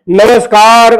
नमस्कार।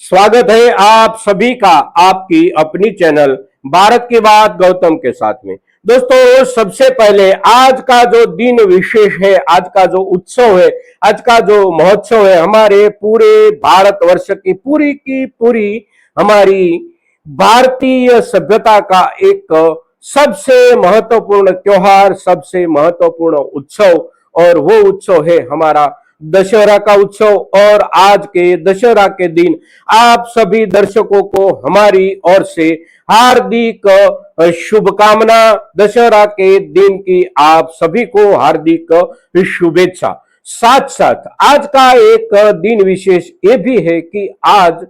स्वागत है आप सभी का आपकी अपनी चैनल भारत की बात गौतम के साथ में। दोस्तों, सबसे पहले आज का जो दिन विशेष है, आज का जो उत्सव है, आज का जो महोत्सव है, हमारे पूरे भारतवर्ष की पूरी हमारी भारतीय सभ्यता का एक सबसे महत्वपूर्ण त्योहार, सबसे महत्वपूर्ण उत्सव, और वो उत्सव है हमारा दशहरा का उत्सव। और आज के दशहरा के दिन आप सभी दर्शकों को हमारी ओर से हार्दिक शुभकामना। दशहरा के दिन की आप सभी को हार्दिक शुभेच्छा। साथ साथ आज का एक दिन विशेष ये भी है कि आज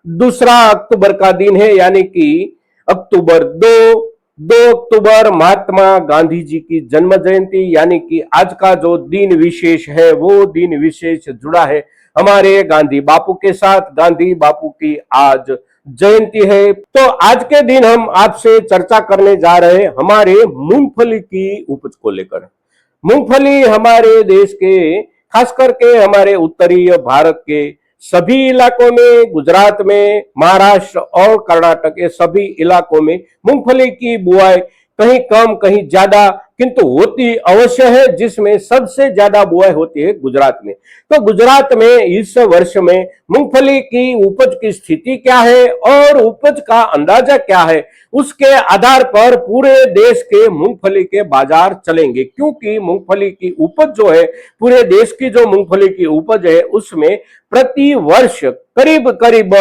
दूसरा अक्टूबर का दिन है, यानी कि अक्टूबर 2 अक्टूबर महात्मा गांधी जी की जन्म जयंती, यानी कि आज का जो दिन विशेष है वो दिन विशेष जुड़ा है हमारे गांधी बापू के साथ। गांधी बापू की आज जयंती है, तो आज के दिन हम आपसे चर्चा करने जा रहे हैं हमारे मूंगफली की उपज को लेकर। मूंगफली हमारे देश के, खास करके हमारे उत्तरी भारत के सभी इलाकों में, गुजरात में, महाराष्ट्र और कर्नाटक के सभी इलाकों में मूंगफली की बुआई कहीं कम कहीं ज्यादा किंतु होती अवश्य है, जिसमें सबसे ज्यादा बुआई होती है गुजरात में। तो गुजरात में इस वर्ष में मूंगफली की उपज की स्थिति क्या है और उपज का अंदाजा क्या है, उसके आधार पर पूरे देश के मूंगफली के बाजार चलेंगे। क्योंकि मूंगफली की उपज जो है, पूरे देश की जो मूंगफली की उपज है, उसमें प्रति वर्ष करीब करीब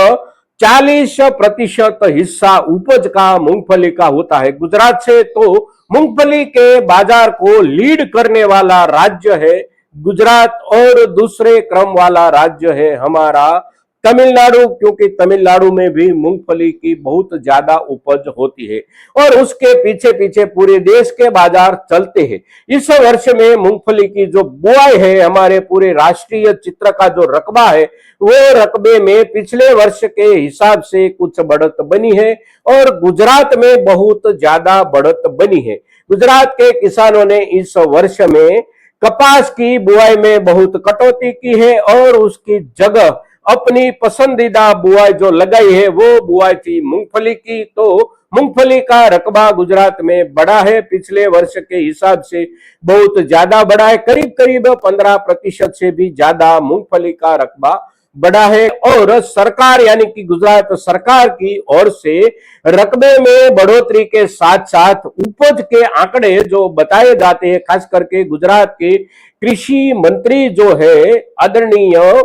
40% हिस्सा उपज का मूंगफली का होता है गुजरात से। तो मूंगफली के बाजार को लीड करने वाला राज्य है गुजरात, और दूसरे क्रम वाला राज्य है हमारा तमिलनाडु, क्योंकि तमिलनाडु में भी मूंगफली की बहुत ज्यादा उपज होती है और उसके पीछे पीछे पूरे देश के बाजार चलते हैं। इस वर्ष में मूंगफली की जो बुआई है, हमारे पूरे राष्ट्रीय चित्र का जो रकबा है, वो रकबे में पिछले वर्ष के हिसाब से कुछ बढ़त बनी है और गुजरात में बहुत ज्यादा बढ़त बनी है। गुजरात के किसानों ने इस वर्ष में कपास की बुआई में बहुत कटौती की है और उसकी जगह अपनी पसंदीदा बुआई जो लगाई है वो बुआई थी मूंगफली की। तो मूंगफली का रकबा गुजरात में बढ़ा है, पिछले वर्ष के हिसाब से बहुत ज्यादा बढ़ा है, करीब करीब 15% से भी ज्यादा मूंगफली का रकबा बढ़ा है। और सरकार यानी कि गुजरात सरकार की ओर से रकबे में बढ़ोतरी के साथ साथ उपज के आंकड़े जो बताए जाते हैं, खास करके गुजरात के कृषि मंत्री जो है आदरणीय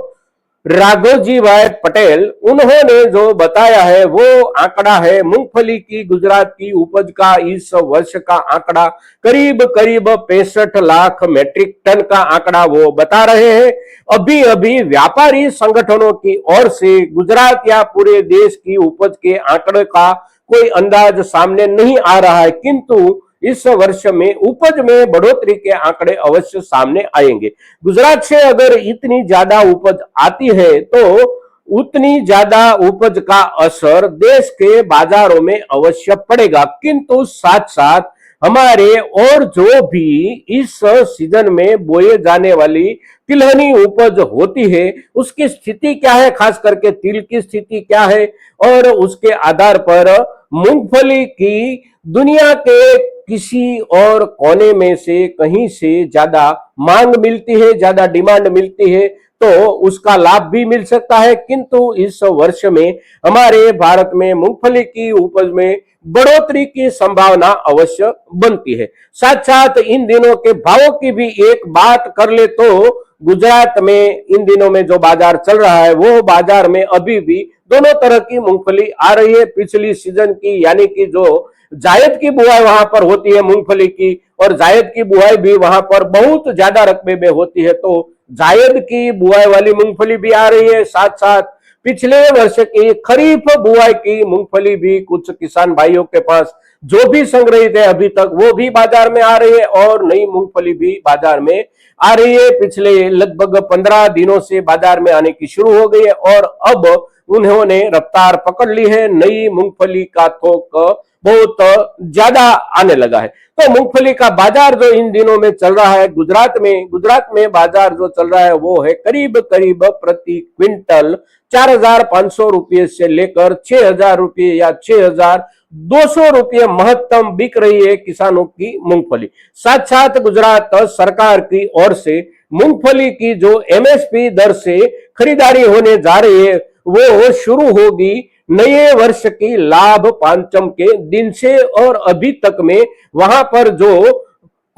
राघोजी भाई पटेल, उन्होंने जो बताया है वो आंकड़ा है मूंगफली की गुजरात की उपज का इस वर्ष का आंकड़ा करीब करीब 65 लाख मैट्रिक टन का आंकड़ा वो बता रहे हैं। अभी अभी व्यापारी संगठनों की ओर से गुजरात या पूरे देश की उपज के आंकड़े का कोई अंदाज सामने नहीं आ रहा है, किंतु इस वर्ष में उपज में बढ़ोतरी के आंकड़े अवश्य सामने आएंगे। गुजरात से अगर इतनी ज्यादा उपज आती है तो उतनी ज्यादा उपज का असर देश के बाजारों में अवश्य पड़ेगा, किंतु साथ साथ हमारे और जो भी इस सीजन में बोए जाने वाली तिलहनी उपज होती है उसकी स्थिति क्या है, खास करके तिल की स्थिति क्या है, और उसके आधार पर मूंगफली की दुनिया के किसी और कोने में से कहीं से ज्यादा मांग मिलती है, ज्यादा डिमांड मिलती है, तो उसका लाभ भी मिल सकता है। किंतु इस वर्ष में हमारे भारत में मूंगफली की उपज में बढ़ोतरी की संभावना अवश्य बनती है। साथ साथ इन दिनों के भावों की भी एक बात कर ले तो गुजरात में इन दिनों में जो बाजार चल रहा है वो बाजार में अभी भी दोनों तरह की मूंगफली आ रही है। पिछली सीजन की यानी कि जो जायद की बुआई वहां पर होती है मूंगफली की, और जायद की बुआई भी वहां पर बहुत ज्यादा रकबे में होती है, तो जायद की बुआई वाली मूंगफली भी आ रही है। साथ साथ पिछले वर्ष की खरीफ बुआई की मूंगफली भी कुछ किसान भाइयों के पास जो भी संग्रहित है अभी तक वो भी बाजार में आ रही है, और नई मूंगफली भी बाजार में आ रही है। पिछले लगभग 15 दिनों से बाजार में आने की शुरू हो गई है और अब उन्होंने रफ्तार पकड़ ली है। नई मूंगफली का थोक बहुत ज्यादा आने लगा है। तो मूंगफली का बाजार जो इन दिनों में चल रहा है गुजरात में बाजार जो चल रहा है वो है करीब करीब प्रति क्विंटल 4,500 रुपये से लेकर 6,000 रुपये या 6,200 रुपये महत्तम बिक रही है किसानों की मूंगफली। साथ साथ गुजरात सरकार की ओर से मूंगफली की जो एमएसपी दर से खरीदारी होने जा रही है वो शुरू होगी नए वर्ष की लाभ पांचम के दिन से, और अभी तक में वहां पर जो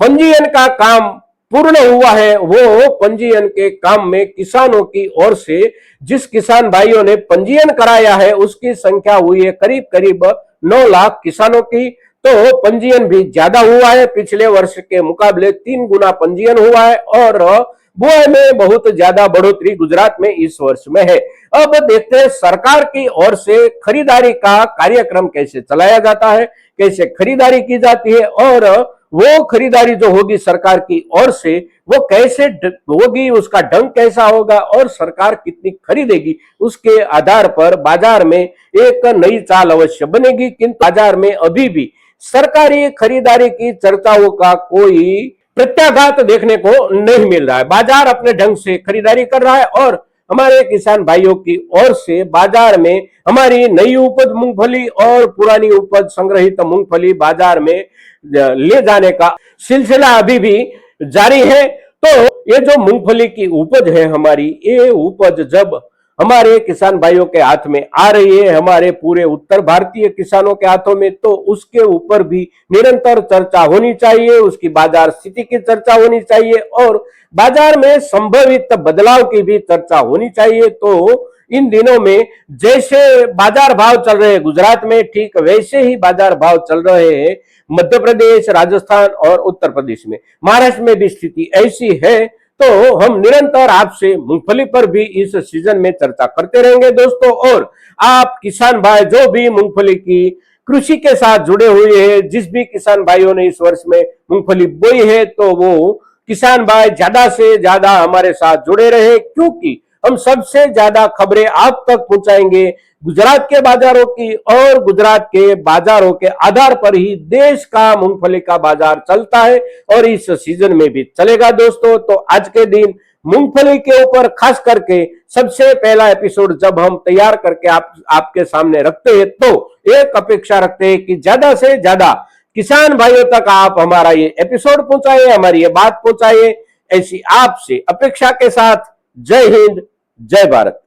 पंजीयन का काम पूर्ण हुआ है वो पंजीयन के काम में किसानों की ओर से जिस किसान भाइयों ने पंजीयन कराया है उसकी संख्या हुई है करीब करीब 9 लाख किसानों की। तो पंजीयन भी ज्यादा हुआ है, पिछले वर्ष के मुकाबले 3 गुना पंजीयन हुआ है और बुआई में बहुत ज्यादा बढ़ोतरी गुजरात में इस वर्ष में है। अब देखते हैं सरकार की ओर से खरीदारी का कार्यक्रम कैसे चलाया जाता है, कैसे खरीदारी की जाती है और वो खरीदारी जो होगी सरकार की ओर से वो कैसे होगी, उसका ढंग कैसा होगा और सरकार कितनी खरीदेगी, उसके आधार पर बाजार में एक नई चाल अवश्य बनेगी। किंतु बाजार में अभी भी सरकारी खरीदारी की चर्चाओं का कोई प्रत्याघात देखने को नहीं मिल रहा है। बाजार अपने ढंग से खरीदारी कर रहा है और हमारे किसान भाइयों की ओर से बाजार में हमारी नई उपज मूंगफली और पुरानी उपज संग्रहित मूंगफली बाजार में ले जाने का सिलसिला अभी भी जारी है। तो ये जो मूंगफली की उपज है हमारी, ये उपज जब हमारे किसान भाइयों के हाथ में आ रही है, हमारे पूरे उत्तर भारतीय किसानों के हाथों में, तो उसके ऊपर भी निरंतर चर्चा होनी चाहिए, उसकी बाजार स्थिति की चर्चा होनी चाहिए और बाजार में संभवित बदलाव की भी चर्चा होनी चाहिए। तो इन दिनों में जैसे बाजार भाव चल रहे हैं गुजरात में, ठीक वैसे ही बाजार भाव चल रहे हैं मध्य प्रदेश, राजस्थान और उत्तर प्रदेश में। महाराष्ट्र में भी स्थिति ऐसी है। तो हम निरंतर आपसे मूंगफली पर भी इस सीजन में चर्चा करते रहेंगे दोस्तों। और आप किसान भाई जो भी मूंगफली की कृषि के साथ जुड़े हुए हैं, जिस भी किसान भाइयों ने इस वर्ष में मूंगफली बोई है, तो वो किसान भाई ज्यादा से ज्यादा हमारे साथ जुड़े रहे, क्योंकि हम सबसे ज्यादा खबरें आप तक पहुंचाएंगे गुजरात के बाजारों की, और गुजरात के बाजारों के आधार पर ही देश का मूंगफली का बाजार चलता है और इस सीजन में भी चलेगा दोस्तों। तो आज के दिन मूंगफली के ऊपर खास करके सबसे पहला एपिसोड जब हम तैयार करके आपके सामने रखते हैं, तो एक अपेक्षा रखते हैं कि ज्यादा से ज्यादा किसान भाइयों तक आप हमारा ये एपिसोड पहुंचाइए, हमारी ये बात पहुंचाइए। ऐसी आपसे अपेक्षा के साथ जय हिंद, जय भारत।